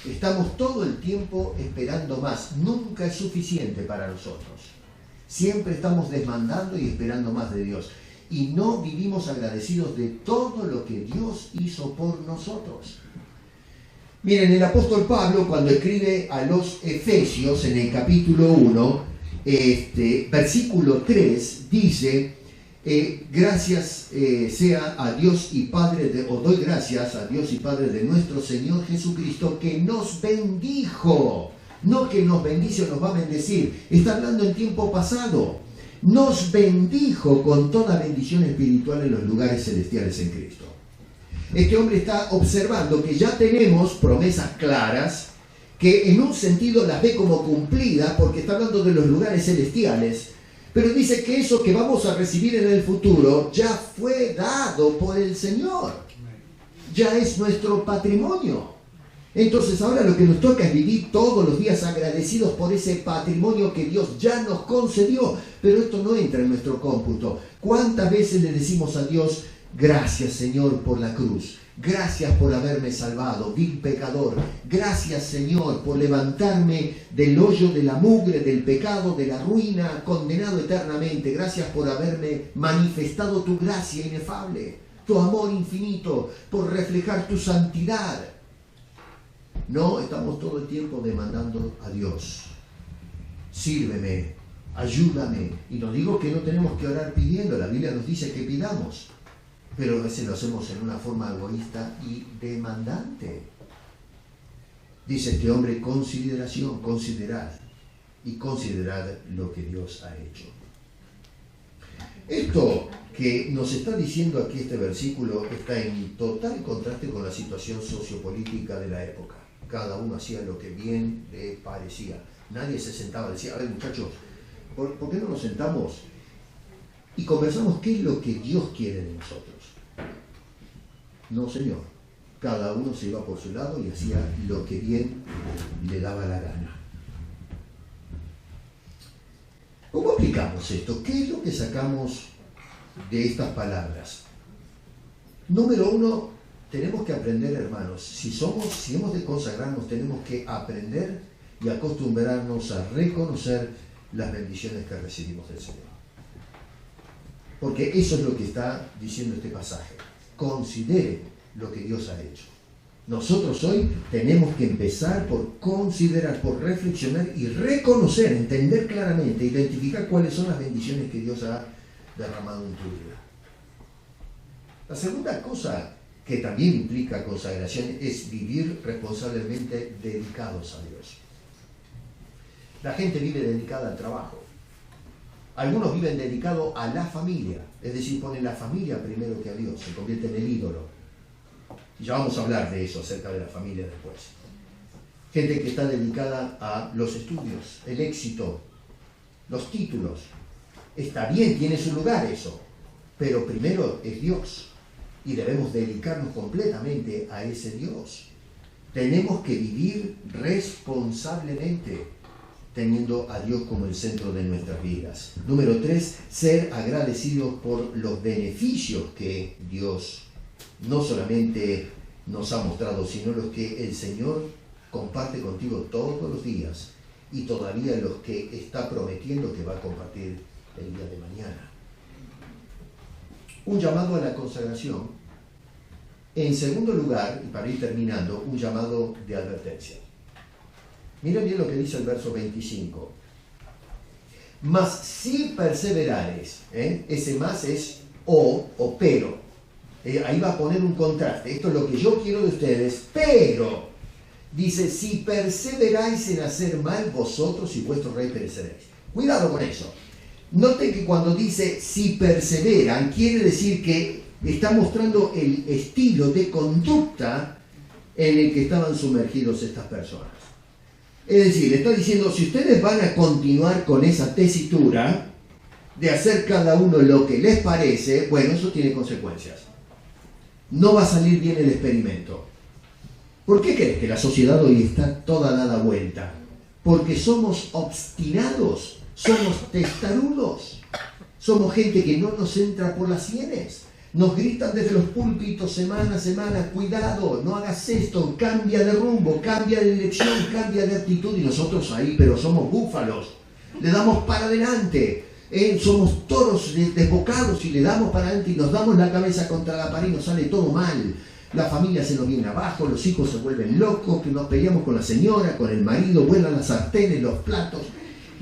Estamos todo el tiempo esperando más. Nunca es suficiente para nosotros. Siempre estamos demandando y esperando más de Dios. Y no vivimos agradecidos de todo lo que Dios hizo por nosotros. Miren, el apóstol Pablo, cuando escribe a los Efesios en el capítulo 1, versículo 3, dice, gracias sea a Dios y Padre, doy gracias a Dios y Padre de nuestro Señor Jesucristo, que nos bendijo. No que nos bendice o nos va a bendecir, está hablando en tiempo pasado. Nos bendijo con toda bendición espiritual en los lugares celestiales en Cristo. Este hombre está observando que ya tenemos promesas claras, que en un sentido las ve como cumplidas, porque está hablando de los lugares celestiales, pero dice que eso que vamos a recibir en el futuro ya fue dado por el Señor. Ya es nuestro patrimonio. Entonces ahora lo que nos toca es vivir todos los días agradecidos por ese patrimonio que Dios ya nos concedió. Pero esto no entra en nuestro cómputo. ¿Cuántas veces le decimos a Dios, gracias Señor por la cruz? Gracias por haberme salvado, vil pecador. Gracias Señor por levantarme del hoyo de la mugre, del pecado, de la ruina, condenado eternamente. Gracias por haberme manifestado tu gracia inefable, tu amor infinito, por reflejar tu santidad. No, estamos todo el tiempo demandando a Dios. Sírveme, ayúdame. Y no digo que no tenemos que orar pidiendo, la Biblia nos dice que pidamos, pero a veces lo hacemos en una forma egoísta y demandante. Dice este hombre, consideración, considerad, y considerad lo que Dios ha hecho. Esto que nos está diciendo aquí este versículo está en total contraste con la situación sociopolítica de la época. Cada uno hacía lo que bien le parecía. Nadie se sentaba y decía, a ver muchachos, ¿por qué no nos sentamos y conversamos qué es lo que Dios quiere de nosotros? No, Señor. Cada uno se iba por su lado y hacía lo que bien le daba la gana. ¿Cómo aplicamos esto? ¿Qué es lo que sacamos de estas palabras? Número uno, tenemos que aprender, hermanos. Si hemos de consagrarnos, tenemos que aprender y acostumbrarnos a reconocer las bendiciones que recibimos del Señor. Porque eso es lo que está diciendo este pasaje. Considere lo que Dios ha hecho. Nosotros hoy tenemos que empezar por considerar, por reflexionar y reconocer, entender claramente, identificar cuáles son las bendiciones que Dios ha derramado en tu vida. La segunda cosa que también implica consagración es vivir responsablemente dedicados a Dios. La gente vive dedicada al trabajo. Algunos viven dedicados a la familia, es decir, ponen la familia primero que a Dios, se convierte en el ídolo. Y ya vamos a hablar de eso, acerca de la familia después. Gente que está dedicada a los estudios, el éxito, los títulos. Está bien, tiene su lugar eso, pero primero es Dios. Y debemos dedicarnos completamente a ese Dios. Tenemos que vivir responsablemente, teniendo a Dios como el centro de nuestras vidas. Número 3, ser agradecidos por los beneficios que Dios no solamente nos ha mostrado, sino los que el Señor comparte contigo todos los días y todavía los que está prometiendo que va a compartir el día de mañana. Un llamado a la consagración. En segundo lugar, y para ir terminando, un llamado de advertencia. Miren bien lo que dice el verso 25. Mas si perseverares, ese más es o pero. Ahí va a poner un contraste. Esto es lo que yo quiero de ustedes, pero dice, si perseveráis en hacer mal, vosotros y vuestro rey pereceréis. Cuidado con eso. Noten que cuando dice si perseveran, quiere decir que está mostrando el estilo de conducta en el que estaban sumergidos estas personas. Es decir, le está diciendo, si ustedes van a continuar con esa tesitura de hacer cada uno lo que les parece, bueno, eso tiene consecuencias. No va a salir bien el experimento. ¿Por qué crees que la sociedad hoy está toda dada vuelta? Porque somos obstinados, somos testarudos, somos gente que no nos entra por las sienes. Nos gritan desde los púlpitos semana a semana, cuidado, no hagas esto, cambia de rumbo, cambia de dirección, cambia de actitud, y nosotros ahí, pero somos búfalos, le damos para adelante. Somos toros desbocados y le damos para adelante y nos damos la cabeza contra la pared y nos sale todo mal. La familia se nos viene abajo, los hijos se vuelven locos, que nos peleamos con la señora, con el marido, vuelan las sartenes, los platos.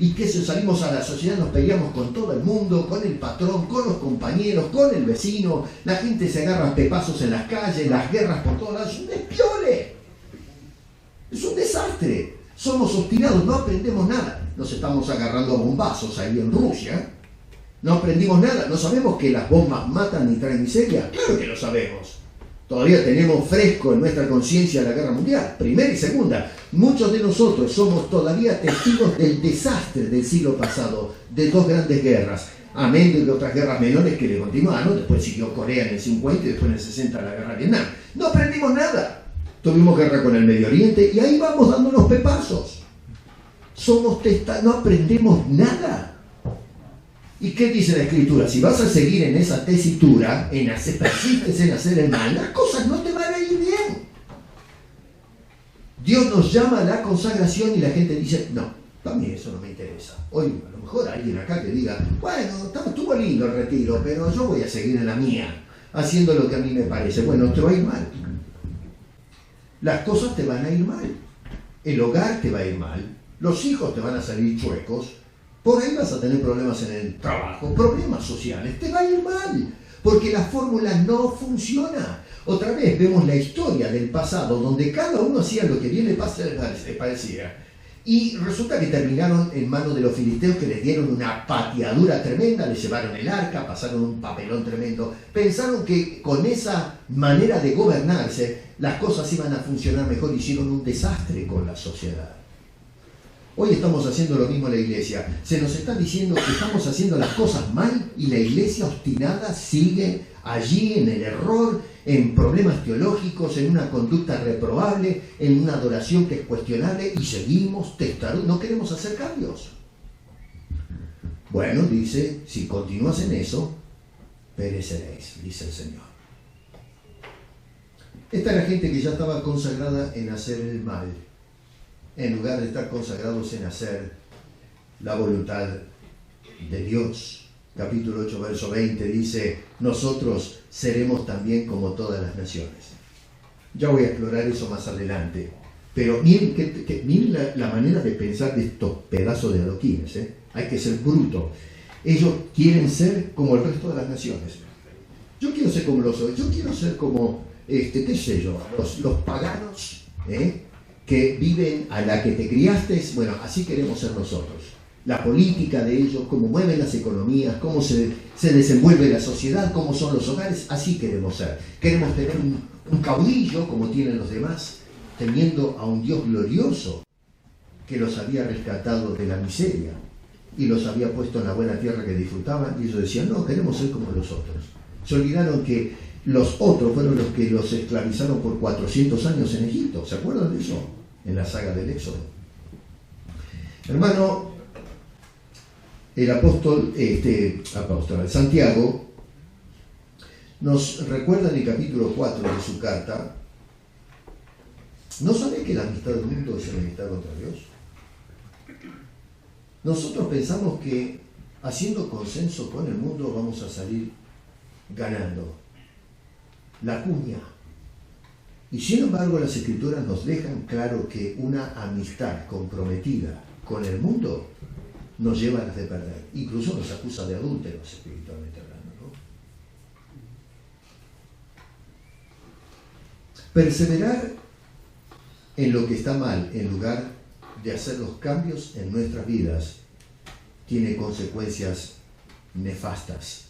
Y que si salimos a la sociedad nos peleamos con todo el mundo, con el patrón, con los compañeros, con el vecino. La gente se agarra a pepazos en las calles, las guerras por todos lados. Es un despiole. Es un desastre. Somos obstinados, no aprendemos nada. Nos estamos agarrando a bombazos ahí en Rusia. No aprendimos nada. No sabemos que las bombas matan y traen miseria. Claro que lo sabemos. Todavía tenemos fresco en nuestra conciencia la guerra mundial, primera y segunda. Muchos de nosotros somos todavía testigos del desastre del siglo pasado, de dos grandes guerras. Amén de otras guerras menores que le continuaron. Después siguió Corea en el 50 y después en el 60 la guerra de Vietnam. No aprendimos nada. Tuvimos guerra con el Medio Oriente y ahí vamos dándonos pepazos. No aprendemos nada. ¿Y qué dice la Escritura? Si vas a seguir en esa tesitura, persistes en hacer el mal, las cosas no te van a ir bien. Dios nos llama a la consagración y la gente dice, no, a mí eso no me interesa. Hoy a lo mejor alguien acá que diga, bueno, estuvo lindo el retiro, pero yo voy a seguir en la mía, haciendo lo que a mí me parece. Bueno, te va a ir mal. Las cosas te van a ir mal. El hogar te va a ir mal. Los hijos te van a salir chuecos. Por ahí vas a tener problemas en el trabajo, problemas sociales, te va a ir mal, porque la fórmula no funciona. Otra vez vemos la historia del pasado, donde cada uno hacía lo que bien le parecía. Y resulta que terminaron en manos de los filisteos, que les dieron una pateadura tremenda, les llevaron el arca, pasaron un papelón tremendo. Pensaron que con esa manera de gobernarse, las cosas iban a funcionar mejor, hicieron un desastre con la sociedad. Hoy estamos haciendo lo mismo en la iglesia. Se nos está diciendo que estamos haciendo las cosas mal y la iglesia obstinada sigue allí en el error, en problemas teológicos, en una conducta reprobable, en una adoración que es cuestionable y seguimos testarudos. No queremos hacer cambios. Bueno, dice, si continúas en eso, pereceréis, dice el Señor. Esta era gente que ya estaba consagrada en hacer el mal, en lugar de estar consagrados en hacer la voluntad de Dios. Capítulo 8, verso 20 dice, nosotros seremos también como todas las naciones. Ya voy a explorar eso más adelante. Pero miren, miren la manera de pensar de estos pedazos de adoquines. Hay que ser bruto. Ellos quieren ser como el resto de las naciones. Yo quiero ser como los otros. Yo quiero ser como, qué sé yo, los paganos que viven a la que te criaste. Bueno, así queremos ser nosotros. La política de ellos, cómo mueven las economías, cómo se desenvuelve la sociedad, cómo son los hogares, así queremos ser. Queremos tener un caudillo como tienen los demás, teniendo a un Dios glorioso que los había rescatado de la miseria y los había puesto en la buena tierra que disfrutaban, y ellos decían, no, queremos ser como los otros. Se olvidaron que los otros fueron los que los esclavizaron por 400 años en Egipto. ¿Se acuerdan de eso? En la saga del Éxodo. Hermano, el apóstol Santiago nos recuerda en el capítulo 4 de su carta, ¿no sabe que la amistad del mundo es enemistad contra Dios? Nosotros pensamos que haciendo consenso con el mundo vamos a salir ganando la cuña. Y sin embargo las Escrituras nos dejan claro que una amistad comprometida con el mundo nos lleva a las de perder. Incluso nos acusa de adúlteros, espiritualmente hablando, ¿no? Perseverar en lo que está mal, en lugar de hacer los cambios en nuestras vidas, tiene consecuencias nefastas.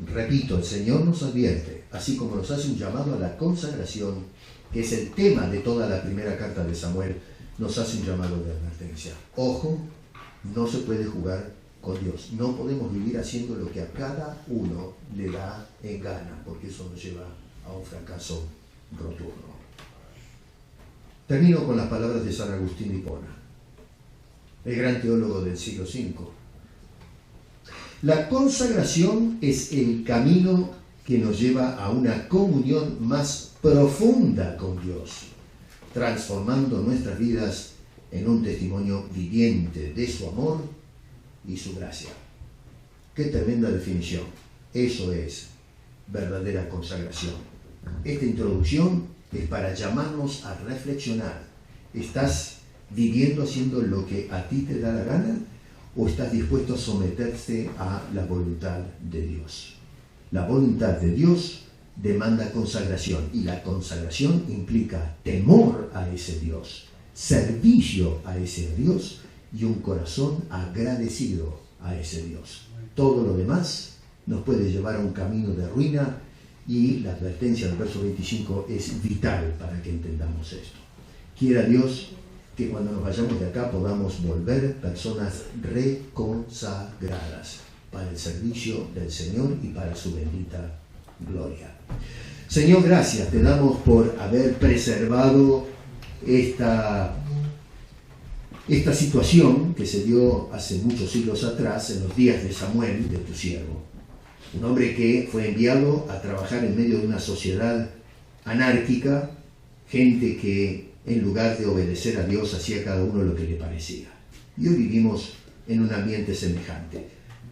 Repito, el Señor nos advierte, así como nos hace un llamado a la consagración, que es el tema de toda la primera carta de Samuel, nos hace un llamado de advertencia. Ojo, no se puede jugar con Dios. No podemos vivir haciendo lo que a cada uno le da en gana, porque eso nos lleva a un fracaso rotundo. Termino con las palabras de San Agustín de Hipona, el gran teólogo del siglo V. La consagración es el camino que nos lleva a una comunión más profunda con Dios, transformando nuestras vidas en un testimonio viviente de su amor y su gracia. ¡Qué tremenda definición! Eso es verdadera consagración. Esta introducción es para llamarnos a reflexionar. ¿Estás viviendo haciendo lo que a ti te da la gana o estás dispuesto a someterte a la voluntad de Dios? La voluntad de Dios demanda consagración, y la consagración implica temor a ese Dios, servicio a ese Dios y un corazón agradecido a ese Dios. Todo lo demás nos puede llevar a un camino de ruina, y la advertencia del verso 25 es vital para que entendamos esto. Quiera Dios que cuando nos vayamos de acá podamos volver personas reconsagradas para el servicio del Señor y para su bendita gloria. Señor, gracias te damos por haber preservado esta situación que se dio hace muchos siglos atrás, en los días de Samuel, de tu siervo. Un hombre que fue enviado a trabajar en medio de una sociedad anárquica, gente que en lugar de obedecer a Dios hacía cada uno lo que le parecía. Y hoy vivimos en un ambiente semejante.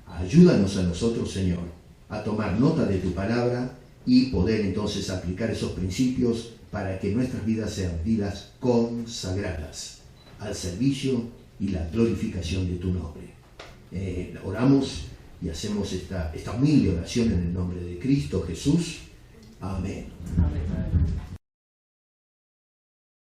Ayúdanos a nosotros, Señor, a tomar nota de tu palabra y poder entonces aplicar esos principios para que nuestras vidas sean vidas consagradas al servicio y la glorificación de tu nombre. Oramos y hacemos esta humilde oración en el nombre de Cristo Jesús. Amén. Amén.